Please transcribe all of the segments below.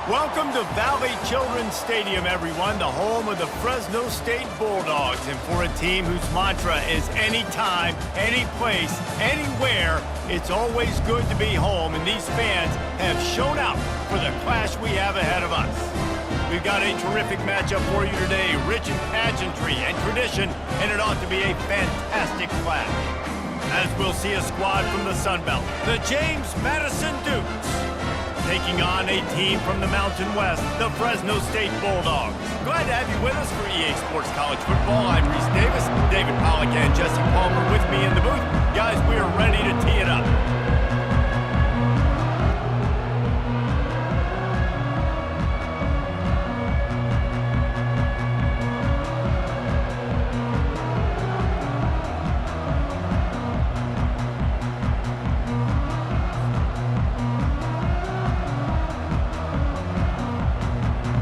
Welcome to Valley Children's Stadium, everyone, the home of the Fresno State Bulldogs. And for a team whose mantra is anytime, any place, anywhere, it's always good to be home. And these fans have shown out for the clash we have ahead of us. We've got a terrific matchup for you today, rich in pageantry and tradition, and it ought to be a fantastic clash. As we'll see a squad from the Sun Belt, the James Madison Dukes, taking on a team from the Mountain West, the Fresno State Bulldogs. Glad to have you with us for EA Sports College Football. I'm Reese Davis, David Pollack and Jesse Palmer with me in the booth. Guys, we are ready to tee it up.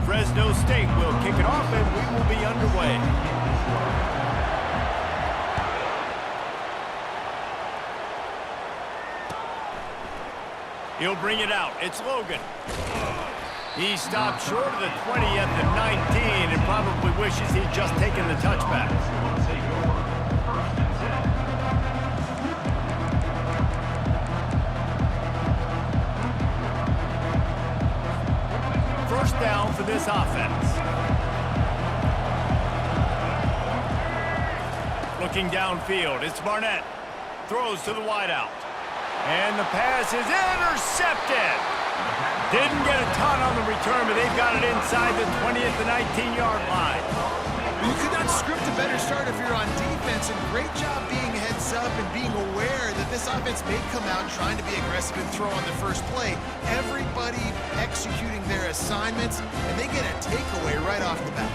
Fresno State will kick it off, and we will be underway. He'll bring it out. It's Logan. He stopped short of the 20 at the 19 and probably wishes he'd just taken the touchback. First down for this offense. Looking downfield, it's Barnett. Throws to the wideout. And the pass is intercepted. Didn't get a ton on the return, but they've got it inside the 20 at the 19-yard line. You could not script a better start if you're on defense, and great job being heads up and being aware that this offense may come out trying to be aggressive and throw on the first play. Everybody executing their assignments, and they get a takeaway right off the bat.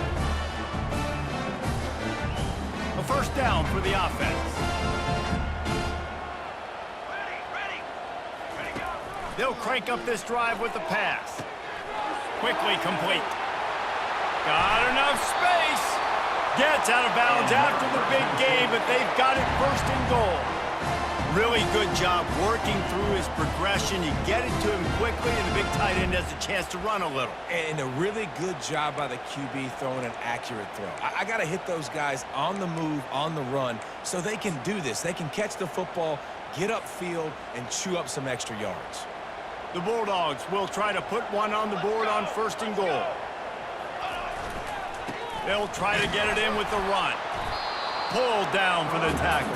A first down for the offense. They'll crank up this drive with the pass. Quickly complete. Got enough space. Gets out of bounds after the big game, but they've got it first and goal. Really good job working through his progression. You get it to him quickly, and the big tight end has a chance to run a little. And a really good job by the QB throwing an accurate throw. I got to hit those guys on the move, on the run, so they can do this. They can catch the football, get upfield, and chew up some extra yards. The Bulldogs will try to put one on the board on first and goal. They'll try to get it in with the run. Pulled down for the tackle.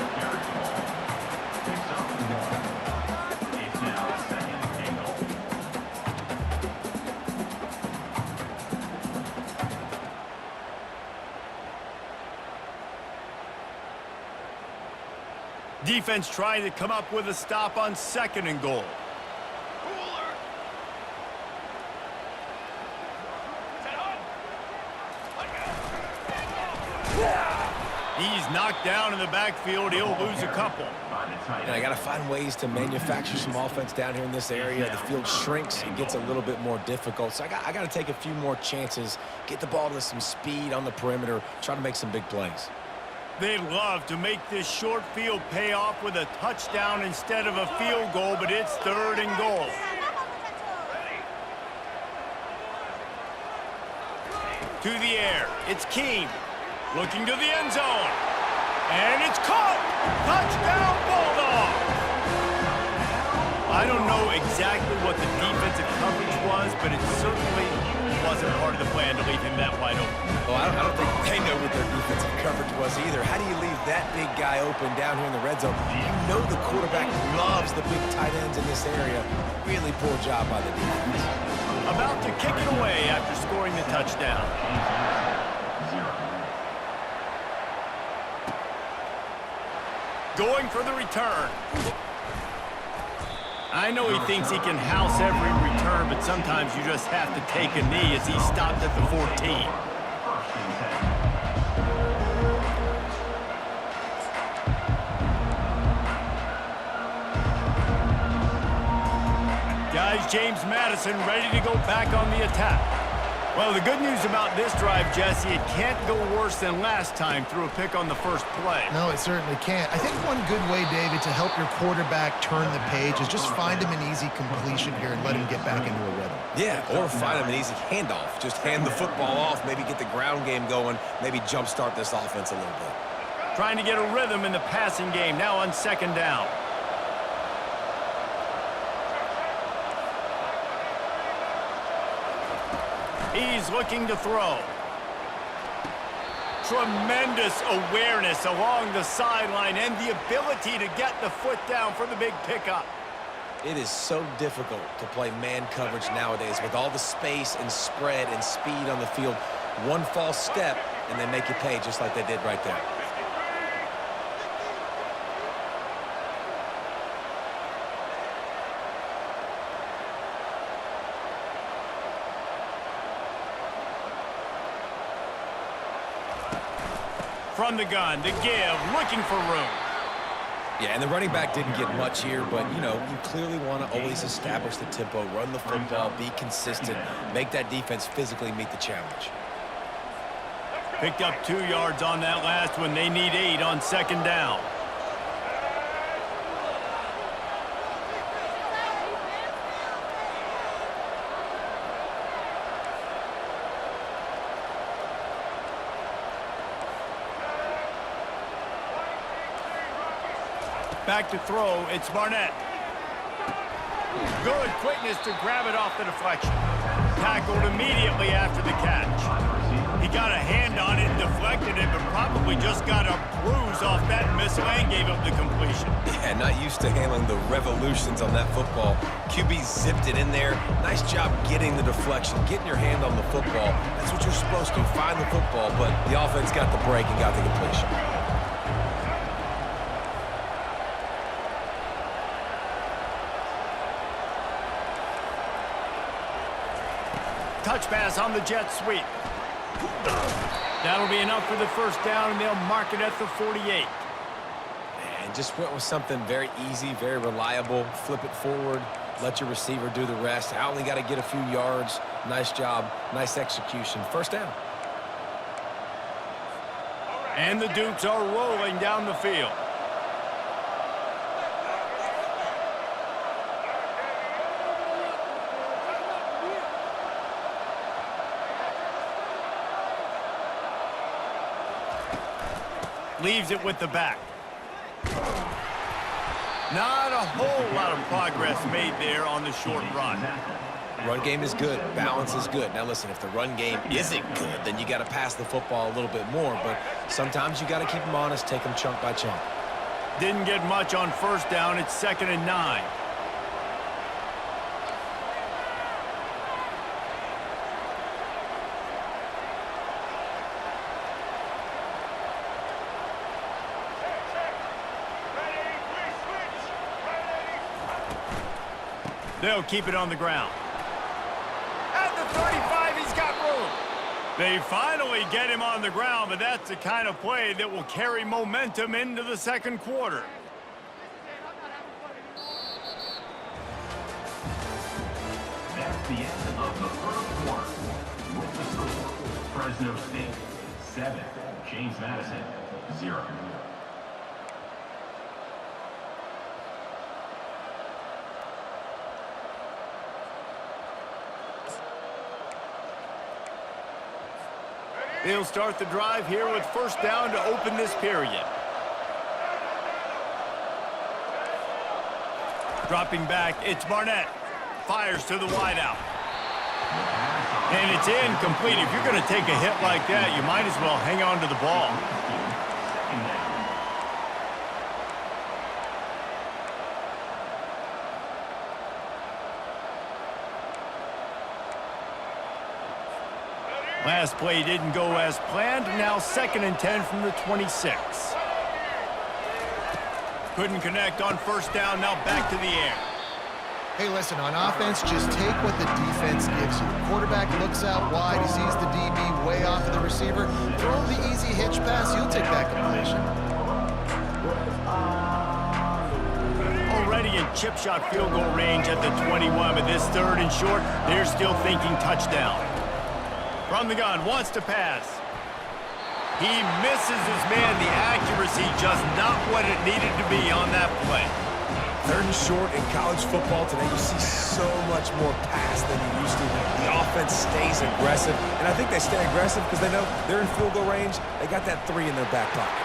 Defense trying to come up with a stop on second and goal. He's knocked down in the backfield. He'll lose a couple. And I got to find ways to manufacture some offense down here in this area. The field shrinks. It gets a little bit more difficult. So I got to take a few more chances, get the ball to some speed on the perimeter, try to make some big plays. They'd love to make this short field pay off with a touchdown instead of a field goal, but it's third and goal. To the air. It's King. Looking to the end zone. And it's caught! Touchdown, Bulldogs! I don't know exactly what the defensive coverage was, but it certainly wasn't part of the plan to leave him that wide open. Well, I don't think they know what their defensive coverage was either. How do you leave that big guy open down here in the red zone? You know the quarterback loves the big tight ends in this area. Really poor job by the defense. About to kick it away after scoring the touchdown. Going for the return. I know he thinks he can house every return, but sometimes you just have to take a knee as he stopped at the 14. Guys, James Madison ready to go back on the attack. Well, the good news about this drive, Jesse, it can't go worse than last time through a pick on the first play. No, it certainly can't. I think one good way, David, to help your quarterback turn the page is just find him an easy completion here and let him get back into a rhythm. Yeah, or find him an easy handoff. Just hand the football off, maybe get the ground game going, maybe jumpstart this offense a little bit. Trying to get a rhythm in the passing game, now on second down. He's looking to throw. Tremendous awareness along the sideline and the ability to get the foot down for the big pickup. It is so difficult to play man coverage nowadays with all the space and spread and speed on the field. One false step, and they make you pay just like they did right there. From the gun, the give, looking for room. Yeah, and the running back didn't get much here, but, you know, you clearly want to always establish the tempo, run the football, be consistent, make that defense physically meet the challenge. Picked up 2 yards on that last one. They need 8 on second down. Back to throw, it's Barnett. Good quickness to grab it off the deflection. Tackled immediately after the catch. He got a hand on it and deflected it, but probably just got a bruise off that missile and gave up the completion. Yeah, not used to handling the revolutions on that football. QB zipped it in there. Nice job getting the deflection, getting your hand on the football. That's what you're supposed to, find the football, but the offense got the break and got the completion. Touch pass on the jet sweep. That'll be enough for the first down, and they'll mark it at the 48. And just went with something very easy, very reliable. Flip it forward, let your receiver do the rest. I only got to get a few yards. Nice job, nice execution. First down. And the Dukes are rolling down the field. Leaves it with the back. Not a whole lot of progress made there on the short run. Run game is good. Balance is good. Now, listen, if the run game isn't good, then you got to pass the football a little bit more. But sometimes you got to keep them honest, take them chunk by chunk. Didn't get much on first down. It's 2nd and 9. They'll keep it on the ground. At the 35, he's got room. They finally get him on the ground, but that's the kind of play that will carry momentum into the second quarter. That's the end of the first quarter. With the score, Fresno State 7, James Madison 0. They'll start the drive here with first down to open this period. Dropping back, it's Barnett. Fires to the wideout. And it's incomplete. If you're going to take a hit like that, you might as well hang on to the ball. Last play didn't go as planned. Now 2nd and 10 from the 26. Couldn't connect on first down. Now back to the air. Hey, listen, on offense, just take what the defense gives you. The quarterback looks out wide. He sees the DB way off of the receiver. Throw him the easy hitch pass. You'll take that completion. Already in chip shot field goal range at the 21, but this 3rd and short, they're still thinking touchdown. From the gun, wants to pass. He misses his man. The accuracy just not what it needed to be on that play. 3rd and short in college football today, you see so much more pass than you used to. The offense stays aggressive, and I think they stay aggressive because they know they're in field goal range. They got that 3 in their back pocket.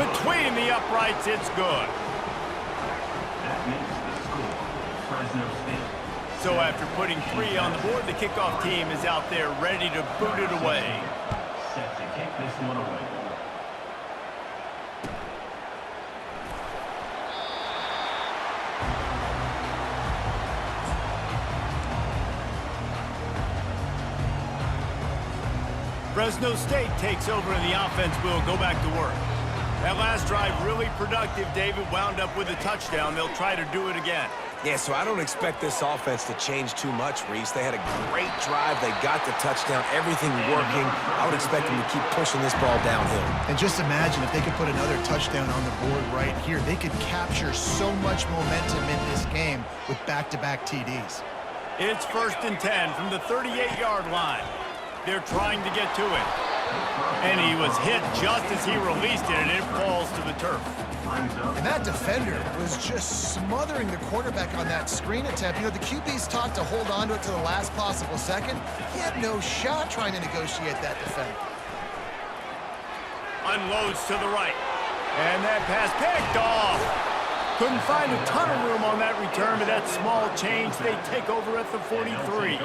Between the uprights, it's good. That makes the score Fresno State. So after putting 3 on the board, the kickoff team is out there ready to boot it away. Set to kick this one away. Fresno State takes over and the offense will go back to work. That last drive really productive. David wound up with a touchdown. They'll try to do it again. Yeah, so I don't expect this offense to change too much, Reese. They had a great drive. They got the touchdown. Everything working. I would expect them to keep pushing this ball downhill. And just imagine if they could put another touchdown on the board right here. They could capture so much momentum in this game with back-to-back TDs. It's 1st and 10 from the 38-yard line. They're trying to get to it. And he was hit just as he released it, and it falls to the turf. And that defender was just smothering the quarterback on that screen attempt. You know, the QB's taught to hold on to it to the last possible second. He had no shot trying to negotiate that defender. Unloads to the right. And that pass picked off. Couldn't find a ton of room on that return, but that small change, they take over at the 43.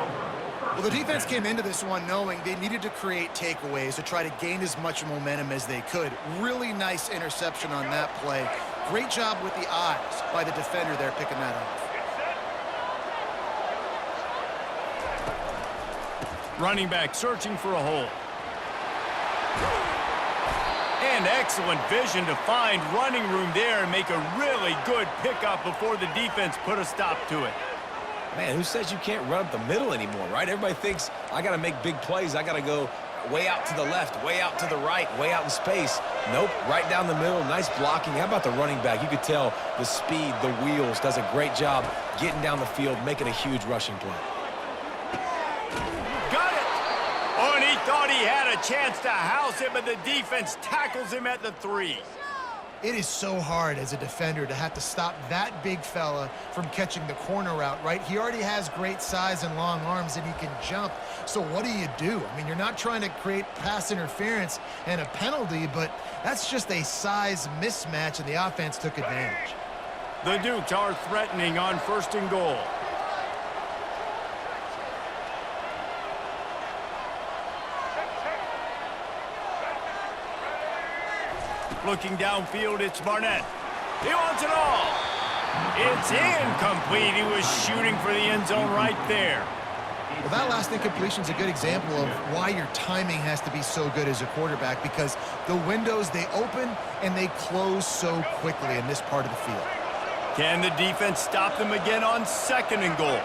Well, the defense came into this one knowing they needed to create takeaways to try to gain as much momentum as they could. Really nice interception on that play. Great job with the eyes by the defender there picking that off. Running back searching for a hole. And excellent vision to find running room there and make a really good pickup before the defense put a stop to it. Man, who says you can't run up the middle anymore, right? Everybody thinks I got to make big plays. I got to go way out to the left, way out to the right, way out in space. Nope, right down the middle. Nice blocking. How about the running back? You could tell the speed, the wheels, does a great job getting down the field, making a huge rushing play. Got it! Oh, and he thought he had a chance to house him, but the defense tackles him at the 3. It is so hard as a defender to have to stop that big fella from catching the corner route, right? He already has great size and long arms, and he can jump. So what do? I mean, you're not trying to create pass interference and a penalty, but that's just a size mismatch, and the offense took advantage. The Dukes are threatening on 1st and goal. Looking downfield, it's Barnett. He wants it all. It's incomplete. He was shooting for the end zone right there. Well, that last incompletion is a good example of why your timing has to be so good as a quarterback, because the windows, they open and they close so quickly in this part of the field. Can the defense stop them again on 2nd and goal?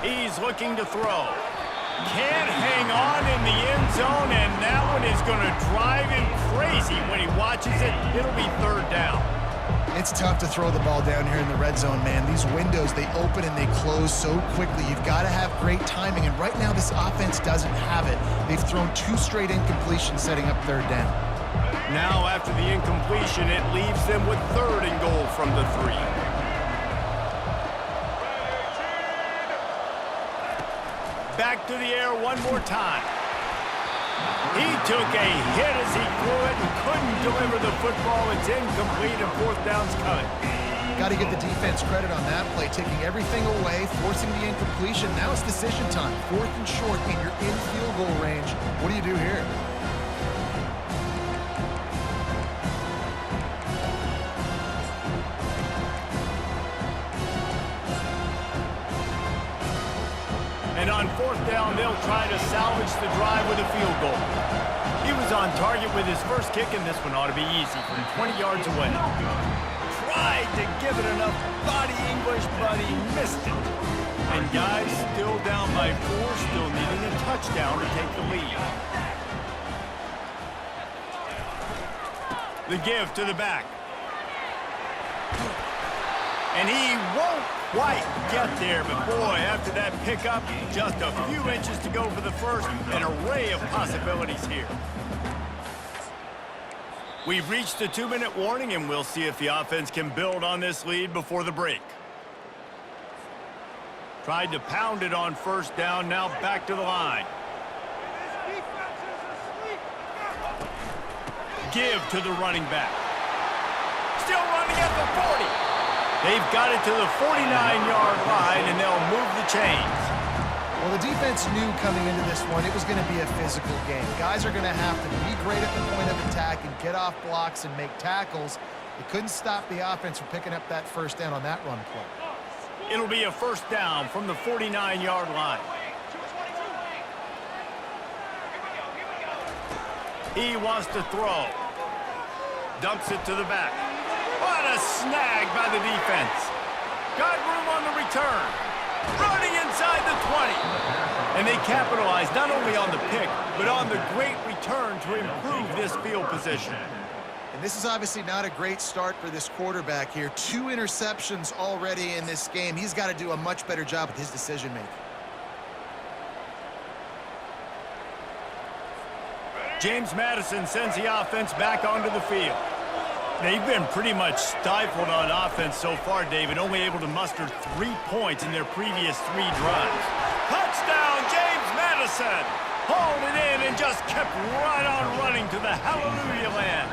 He's looking to throw. Can't hang on in the end zone, and that one is going to drive him crazy when he watches it. It'll be 3rd down. It's tough to throw the ball down here in the red zone, man. These windows, they open and they close so quickly. You've got to have great timing, and right now this offense doesn't have it. They've thrown 2 straight incompletions setting up 3rd down. Now, after the incompletion, it leaves them with 3rd and goal from the 3. Back to the air one more time. He took a hit as he threw it and couldn't deliver the football. It's incomplete and 4th down's coming. Got to give the defense credit on that play, taking everything away, forcing the incompletion. Now it's decision time. 4th and short, and you're in field goal range. What do you do here? And on 4th down, they'll try to salvage the drive with a field goal. He was on target with his first kick, and this one ought to be easy from 20 yards away. Tried to give it enough body English, but he missed it. And guys, still down by 4, still needing a touchdown to take the lead. The give to the back. And he won't quite get there, but boy, after that pickup, just a few inches to go for the first, an array of possibilities here. We've reached the 2-minute warning, and we'll see if the offense can build on this lead before the break. Tried to pound it on first down, now back to the line. Give to the running back. Still running at the 40. They've got it to the 49-yard line, and they'll move the chains. Well, the defense knew coming into this one it was going to be a physical game. Guys are going to have to be great at the point of attack and get off blocks and make tackles. They couldn't stop the offense from picking up that first down on that run play. It'll be a first down from the 49-yard line. He wants to throw. Dumps it to the back. What a snag by the defense. Got room on the return. Running inside the 20. And they capitalize not only on the pick, but on the great return to improve this field position. And this is obviously not a great start for this quarterback here. 2 interceptions already in this game. He's got to do a much better job with his decision-making. James Madison sends the offense back onto the field. They've been pretty much stifled on offense so far, David, only able to muster 3 points in their previous 3 drives. Touchdown, James Madison! Hauled it in and just kept right on running to the hallelujah land.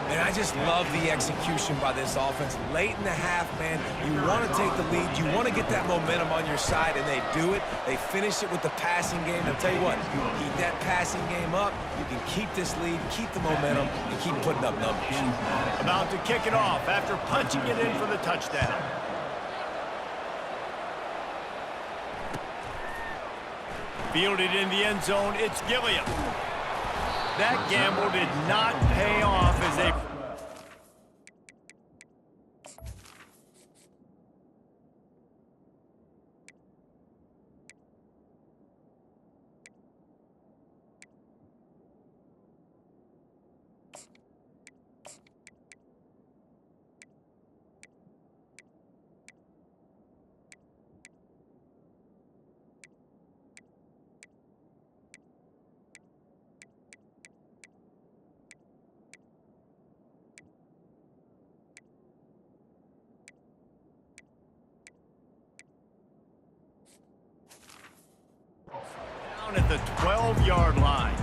And I just love the execution by this offense. Late in the half, man, you want to take the lead. You want to get that momentum on your side, and they do it. They finish it with the passing game. I'll tell you what, keep that passing game up. You can keep this lead, keep the momentum, and keep putting up numbers. About to kick it off after punching it in for the touchdown. Fielded in the end zone, it's Gilliam. That gamble did not pay off as they... Down at the 12-yard line.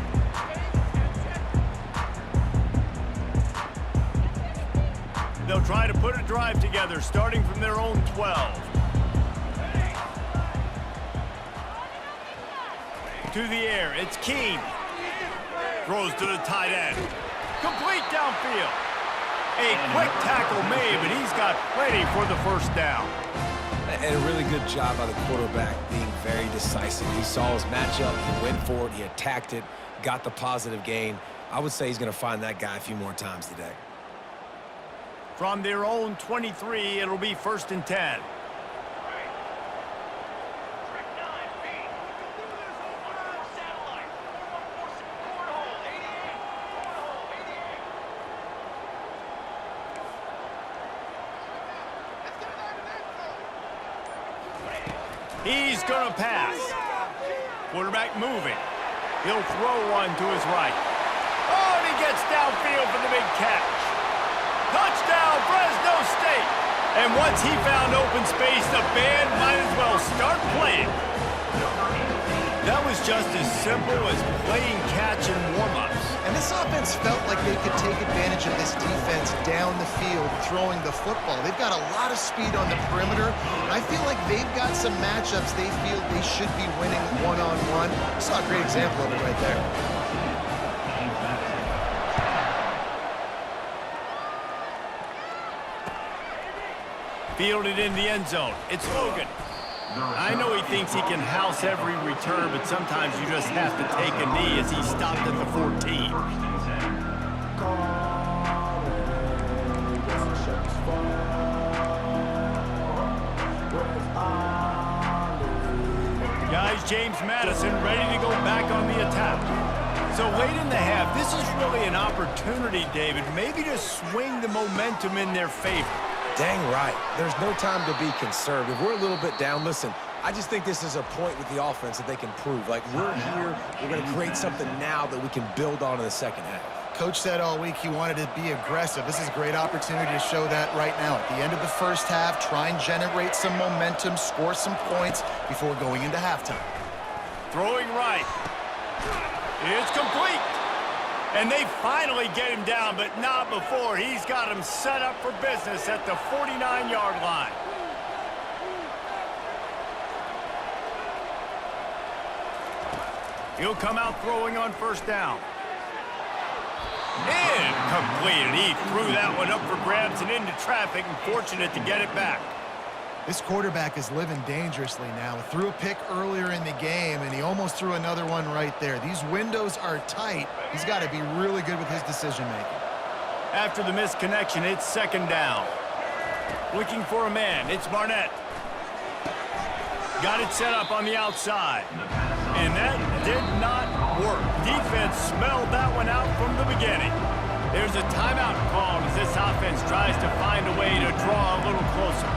They'll try to put a drive together, starting from their own 12. To the air, it's Keene. Throws to the tight end. Complete downfield. A quick tackle made, but he's got plenty for the first down. And a really good job by the quarterback being very decisive. He saw his matchup, he went for it, he attacked it, got the positive gain. I would say he's going to find that guy a few more times today. From their own 23, it'll be 1st and 10. He's going to pass. Quarterback moving. He'll throw one to his right. Oh, and he gets downfield for the big catch. Touchdown, Fresno State. And once he found open space, the band might as well start playing. That was just as simple as playing catch in warm-ups. And this offense felt like they could take advantage of this defense down the field, throwing the football. They've got a lot of speed on the perimeter, and I feel like they've got some matchups they feel they should be winning one-on-one. Saw a great example of it right there. Fielded in the end zone. It's Logan. I know he thinks he can house every return, but sometimes you just have to take a knee as he stopped at the 14. Guys, James Madison ready to go back on the attack. So late in the half, this is really an opportunity, David, maybe to swing the momentum in their favor. Dang right. There's no time to be conservative. We're a little bit down. Listen, I just think this is a point with the offense that they can prove. Like, we're here, we're going to create something now that we can build on in the second half. Coach said all week he wanted to be aggressive. This is a great opportunity to show that right now. At the end of the first half, try and generate some momentum, score some points before going into halftime. Throwing right. It's complete. And they finally get him down, but not before. He's got him set up for business at the 49-yard line. He'll come out throwing on first down. Incomplete. He threw that one up for grabs and into traffic, and fortunate to get it back. This quarterback is living dangerously now. Threw a pick earlier in the game, and he almost threw another one right there. These windows are tight. He's got to be really good with his decision-making. After the missed connection, it's second down. Looking for a man. It's Barnett. Got it set up on the outside. And that did not work. Defense smelled that one out from the beginning. There's a timeout called as this offense tries to find a way to draw a little closer.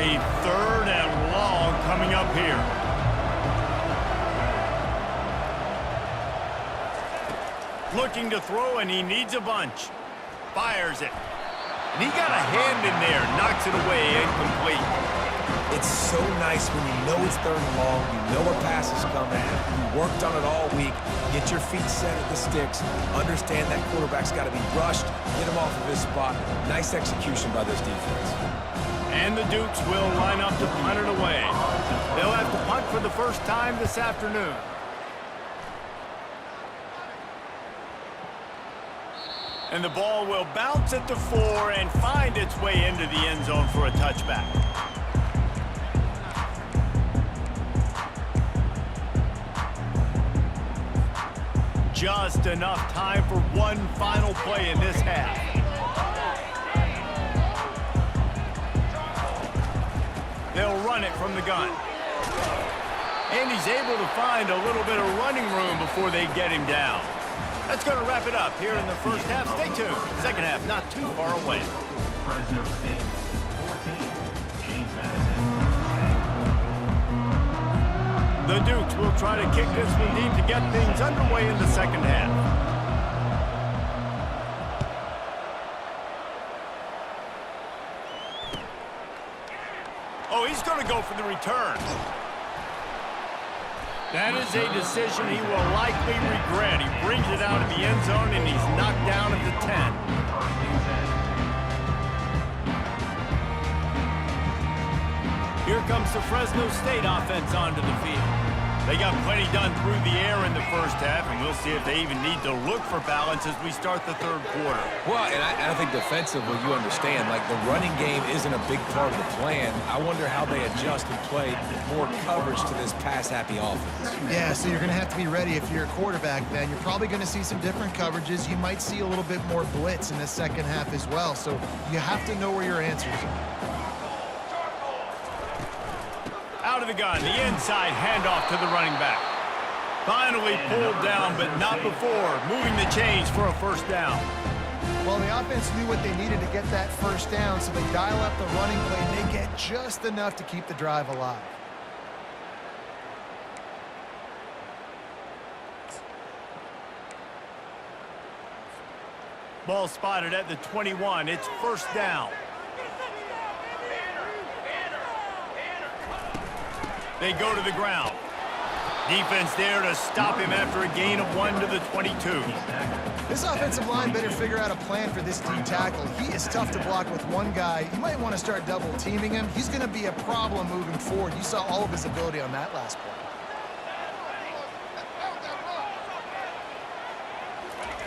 A third and long coming up here. Looking to throw, and he needs a bunch. Fires it. And he got a hand in there. Knocks it away, incomplete. It's so nice when you know it's third and long, you know a pass is coming, you worked on it all week, get your feet set at the sticks, understand that quarterback's got to be rushed, get him off of his spot. Nice execution by this defense. And the Dukes will line up to punt it away. They'll have to punt for the first time this afternoon. And the ball will bounce at the 4 and find its way into the end zone for a touchback. Just enough time for one final play in this half. They'll run it from the gun. And he's able to find a little bit of running room before they get him down. That's going to wrap it up here in the first half. Stay tuned. Second half not too far away. Fresno State, 14, James Madison. The Dukes will try to kick this one deep to get things underway in the second half. Oh, he's going to go for the return. That is a decision he will likely regret. He brings it out of the end zone, and he's knocked down at the 10. Here comes the Fresno State offense onto the field. They got plenty done through the air in the first half, and we'll see if they even need to look for balance as we start the third quarter. Well, and I think defensively, you understand, like the running game isn't a big part of the plan. I wonder how they adjust and play more coverage to this pass-happy offense. Yeah, so you're going to have to be ready if you're a quarterback then. You're probably going to see some different coverages. You might see a little bit more blitz in the second half as well, so you have to know where your answers are. Out of the gun, the inside handoff to the running back. Finally pulled down, but not before. Moving the chains for a first down. Well, the offense knew what they needed to get that first down, so they dial up the running play, and they get just enough to keep the drive alive. Ball spotted at the 21. It's first down. They go to the ground. Defense there to stop him after a gain of 1 to the 22. This offensive line better figure out a plan for this D tackle. He is tough to block with one guy. You might want to start double teaming him. He's going to be a problem moving forward. You saw all of his ability on that last play.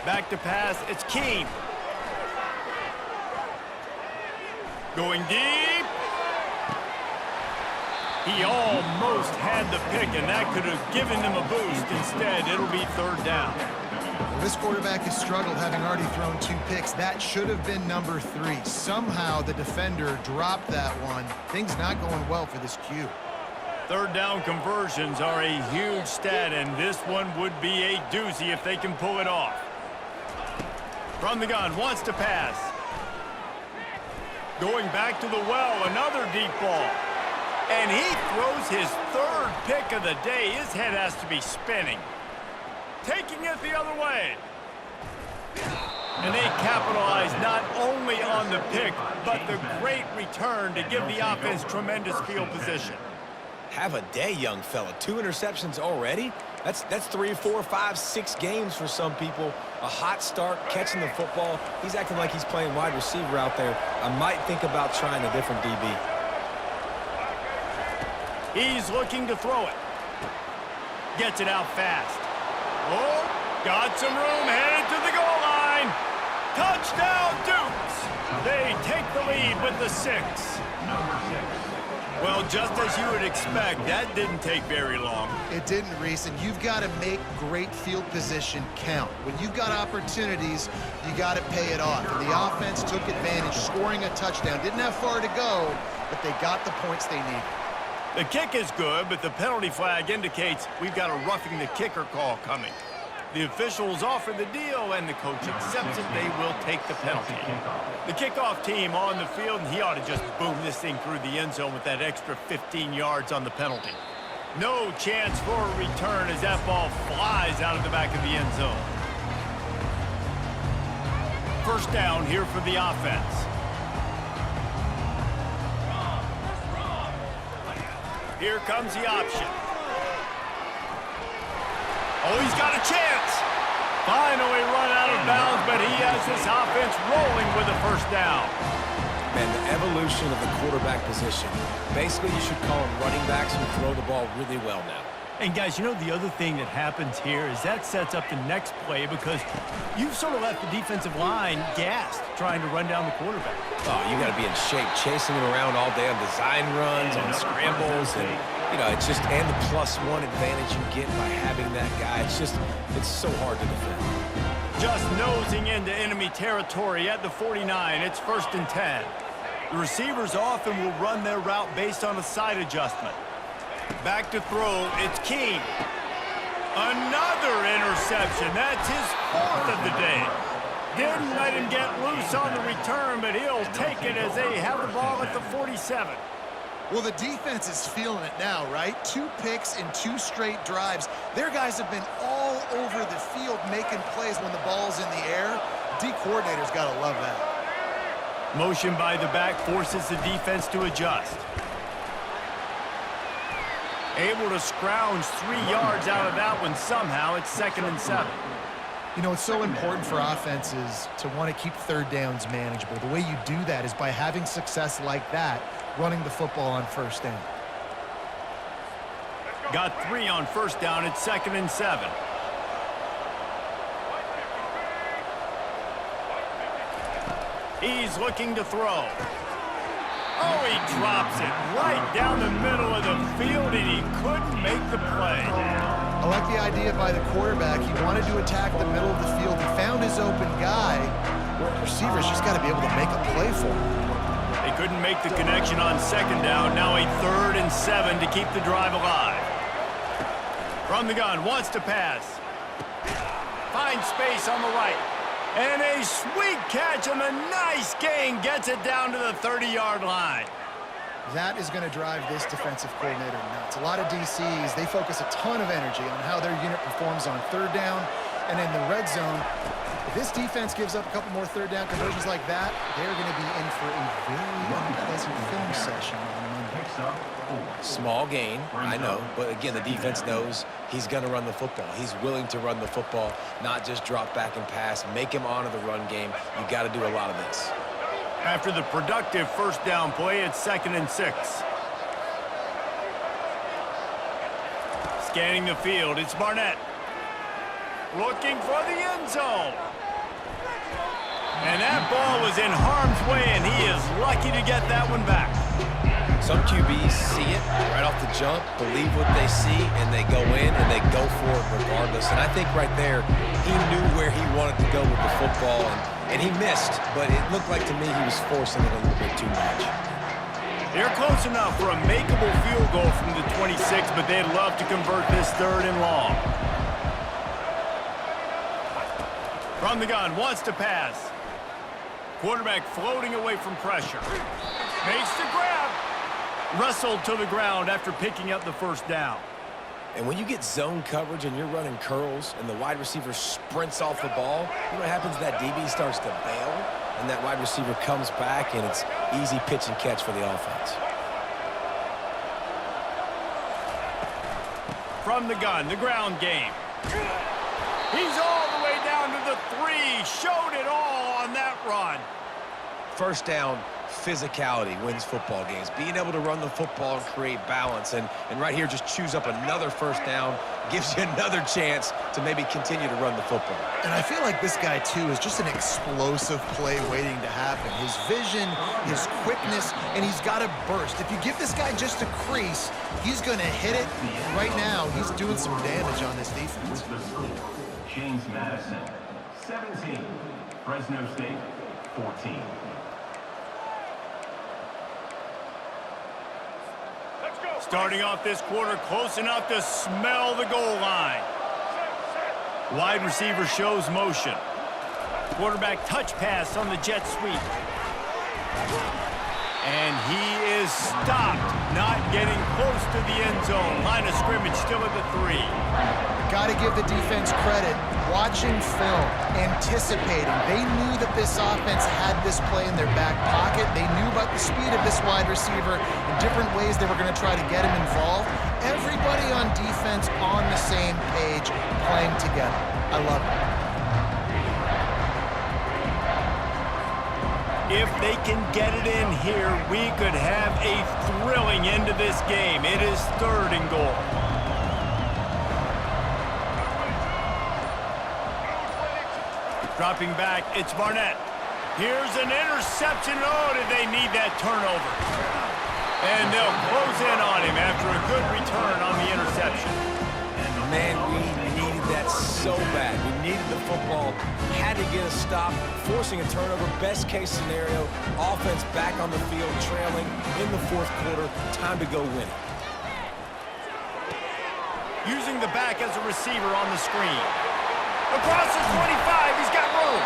Back to pass. It's Keene. Going deep. He almost had the pick, and that could have given them a boost. Instead, it'll be third down. Well, this quarterback has struggled, having already thrown 2 picks. That should have been number 3. Somehow the defender dropped that one. Things not going well for this Q. Third down conversions are a huge stat, and this one would be a doozy if they can pull it off. From the gun, wants to pass. Going back to the well, another deep ball. And he throws his 3rd pick of the day. His head has to be spinning. Taking it the other way. And they capitalize not only on the pick, but the great return to give the offense tremendous field position. Have a day, young fella. 2 interceptions already? That's 3, 4, 5, 6 games for some people. A hot start, catching the football. He's acting like he's playing wide receiver out there. I might think about trying a different DB. He's looking to throw it. Gets it out fast. Oh, got some room, headed to the goal line. Touchdown, Dukes. They take the lead with the 6. Number 6. Well, just as you would expect, that didn't take very long. It didn't, Reese, and you've got to make great field position count. When you've got opportunities, you got to pay it off. And the offense took advantage, scoring a touchdown. Didn't have far to go, but they got the points they needed. The kick is good, but the penalty flag indicates we've got a roughing the kicker call coming. The officials offer the deal, and the coach accepts it. They will take the penalty. The kickoff team on the field, and he ought to just boom this thing through the end zone with that extra 15 yards on the penalty. No chance for a return as that ball flies out of the back of the end zone. First down here for the offense. Here comes the option. Oh, he's got a chance. Finally run out of bounds, but he has this offense rolling with a first down. Man, the evolution of the quarterback position. Basically, you should call them running backs who throw the ball really well now. And guys, you know the other thing that happens here is that sets up the next play because you've sort of left the defensive line gassed trying to run down the quarterback. Oh, you got to be in shape, chasing him around all day on design runs, on scrambles, and you know, it's just, and the +1 advantage you get by having that guy. It's so hard to defend. Just nosing into enemy territory at the 49. It's 1st and 10. The receivers often will run their route based on a side adjustment. Back to throw, it's King. Another interception. That's his 4th of the day. Didn't let him get loose on the return, but he'll take it as they have the ball at the 47. Well, the defense is feeling it now, right? 2 picks in 2 straight drives. Their guys have been all over the field making plays when the ball's in the air. D coordinator's got to love that. Motion by the back forces the defense to adjust. Able to scrounge 3 yards out of that one somehow. It's 2nd and 7. You know, it's so important for offenses to want to keep 3rd downs manageable. The way you do that is by having success like that, running the football on 1st down. Got 3 on 1st down. It's 2nd and 7. He's looking to throw. Oh, he drops it right down the middle of the field, and he couldn't make the play. I like the idea by the quarterback. He wanted to attack the middle of the field. He found his open guy. Receivers just got to be able to make a play for him. They couldn't make the connection on 2nd down. Now a 3rd and 7 to keep the drive alive. From the gun, wants to pass. Finds space on the right. And a sweet catch and a nice gain gets it down to the 30-yard line. That is going to drive this defensive coordinator nuts. A lot of DCs, they focus a ton of energy on how their unit performs on 3rd down and in the red zone. If this defense gives up a couple more 3rd down conversions like that, they're going to be in for a very unpleasant film session on Monday. Small gain, I know, but again, the defense knows he's going to run the football. He's willing to run the football, not just drop back and pass, make him honor the run game. You got to do a lot of this. After the productive 1st down play, it's 2nd and 6. Scanning the field, it's Barnett. Looking for the end zone. And that ball was in harm's way, and he is lucky to get that one back. Some QBs see it right off the jump, believe what they see, and they go in and they go for it regardless. And I think right there, he knew where he wanted to go with the football, and he missed, but it looked like to me he was forcing it a little bit too much. They're close enough for a makeable field goal from the 26, but they'd love to convert this 3rd and long. From the gun, wants to pass. Quarterback floating away from pressure. Makes the grab. Wrestled to the ground after picking up the 1st down. And when you get zone coverage and you're running curls and the wide receiver sprints off the ball, you know what happens? That DB starts to bail, and that wide receiver comes back, and it's easy pitch and catch for the offense. From the gun, the ground game. He's all the way down to the 3. Showed it all on that run. 1st down, physicality wins football games. Being able to run the football and create balance. And right here, just choose up another 1st down, gives you another chance to maybe continue to run the football. And I feel like this guy, too, is just an explosive play waiting to happen. His vision, his quickness, and he's got a burst. If you give this guy just a crease, he's going to hit it. Right now, he's doing some damage on this defense. With the score, James Madison, 17. Fresno State, 14. Starting off this quarter, close enough to smell the goal line. Wide receiver shows motion. Quarterback touch pass on the jet sweep. And he is stopped, not getting close to the end zone. Line of scrimmage still at the 3. Got to give the defense credit. Watching film, anticipating. They knew that this offense had this play in their back pocket. They knew about the speed of this wide receiver and different ways they were going to try to get him involved. Everybody on defense on the same page, playing together. I love it. If they can get it in here, we could have a thrilling end to this game. It is 3rd and goal. Dropping back, it's Barnett. Here's an interception. Oh, did they need that turnover? And they'll close in on him after a good return on the interception. Man, we needed that so bad. We needed the football. Had to get a stop, forcing a turnover. Best case scenario, offense back on the field, trailing in the 4th quarter. Time to go win it. Using the back as a receiver on the screen. Across the 25, he's got room.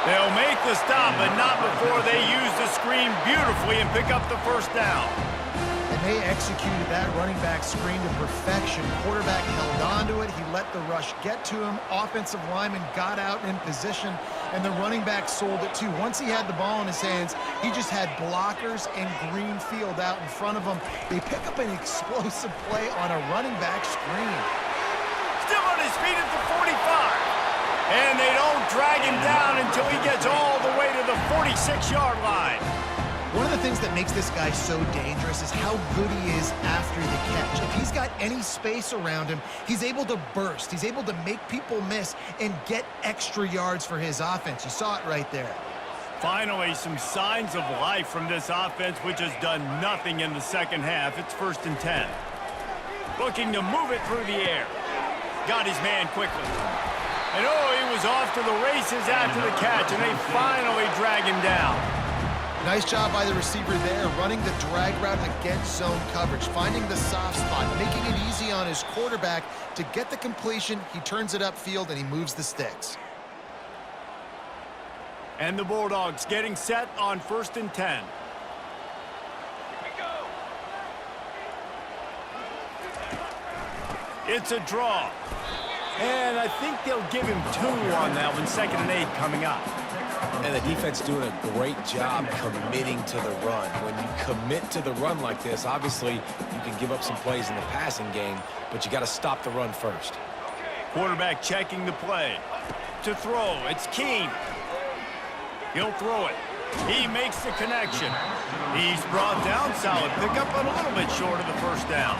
They'll make the stop, but not before they use the screen beautifully and pick up the 1st down. And they executed that running back screen to perfection. Quarterback held on to it. He let the rush get to him. Offensive lineman got out in position, and the running back sold it too. Once he had the ball in his hands, he just had blockers and green field out in front of him. They pick up an explosive play on a running back screen. Still on his feet at the 45. And they don't drag him down until he gets all the way to the 46-yard line. One of the things that makes this guy so dangerous is how good he is after the catch. If he's got any space around him, he's able to burst. He's able to make people miss and get extra yards for his offense. You saw it right there. Finally, some signs of life from this offense, which has done nothing in the 2nd half. It's 1st and 10. Looking to move it through the air. Got his man quickly. And oh, he was off to the races after the catch, and they finally drag him down. Nice job by the receiver there, running the drag route against zone coverage, finding the soft spot, making it easy on his quarterback to get the completion. He turns it upfield, and he moves the sticks. And the Bulldogs getting set on 1st and 10. It's a draw. And I think they'll give him 2 on that one. 2nd and 8 coming up. And the defense doing a great job committing to the run. When you commit to the run like this, obviously you can give up some plays in the passing game, but you got to stop the run first. Quarterback checking the play. To throw, it's Keene. He'll throw it. He makes the connection. He's brought down, solid pickup, but a little bit short of the 1st down.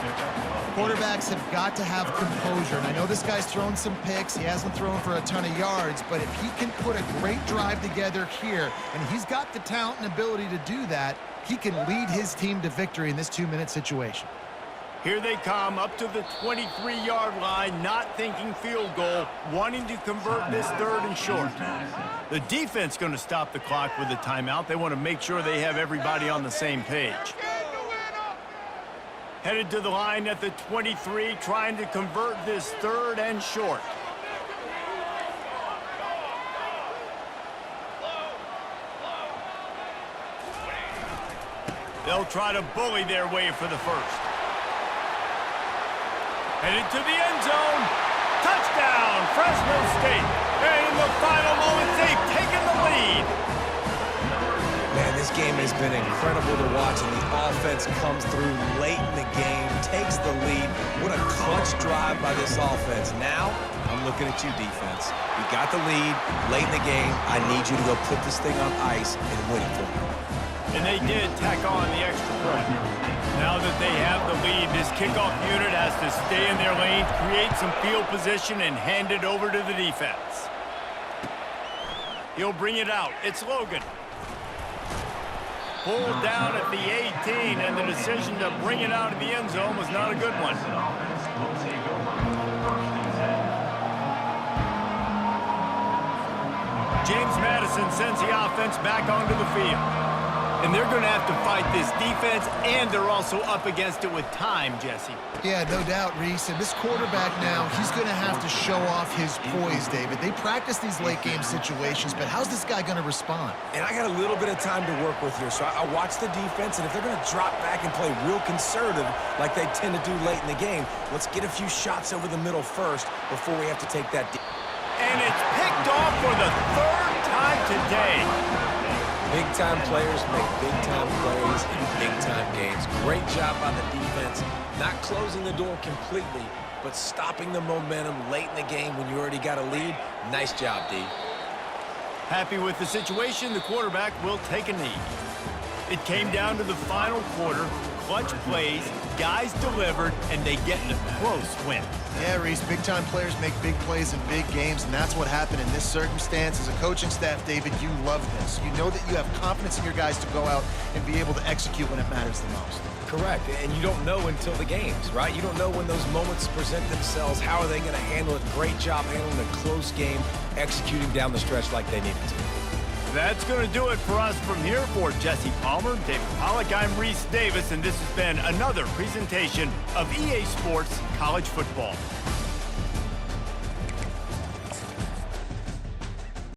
Quarterbacks have got to have composure, and I know this guy's thrown some picks. He hasn't thrown for a ton of yards, but if he can put a great drive together here, and he's got the talent and ability to do that, he can lead his team to victory in this 2-minute situation. Here they come up to the 23-yard line, not thinking field goal, wanting to convert this 3rd and short. The defense going to stop the clock with a timeout. They want to make sure they have everybody on the same page. Headed to the line at the 23, trying to convert this 3rd and short. They'll try to bully their way for the 1st. Headed to the end zone. Touchdown, Fresno State. And in the final moments, they've taken the lead. Man, this game has been incredible to watch, and the offense comes through late in the game, takes the lead. What a clutch drive by this offense. Now, I'm looking at you, defense. You got the lead late in the game. I need you to go put this thing on ice and win it for me. And they did tack on the extra point. Now that they have the lead, this kickoff unit has to stay in their lane, create some field position, and hand it over to the defense. He'll bring it out. It's Logan. Pulled down at the 18, and the decision to bring it out of the end zone was not a good one. James Madison sends the offense back onto the field. And they're going to have to fight this defense, and they're also up against it with time, Jesse. Yeah, no doubt, Reese. And this quarterback now, he's going to have to show off his poise, David. They practice these late-game situations, but how's this guy going to respond? And I got a little bit of time to work with here, so I watch the defense, and if they're going to drop back and play real conservative like they tend to do late in the game, let's get a few shots over the middle first before we have to take that. And it's picked off for the 3rd time today. Big-time players make big-time plays in big-time games. Great job by the defense, not closing the door completely, but stopping the momentum late in the game when you already got a lead. Nice job, D. Happy with the situation, the quarterback will take a knee. It came down to the final quarter. Clutch plays, guys delivered, and they get a close win. Yeah, Reese, big-time players make big plays in big games, and that's what happened in this circumstance. As a coaching staff, David, you love this. You know that you have confidence in your guys to go out and be able to execute when it matters the most. Correct, and you don't know until the games, right? You don't know when those moments present themselves. How are they going to handle it? Great job handling a close game, executing down the stretch like they needed to. That's going to do it for us from here. For Jesse Palmer, David Pollack, I'm Reese Davis, and this has been another presentation of EA Sports College Football.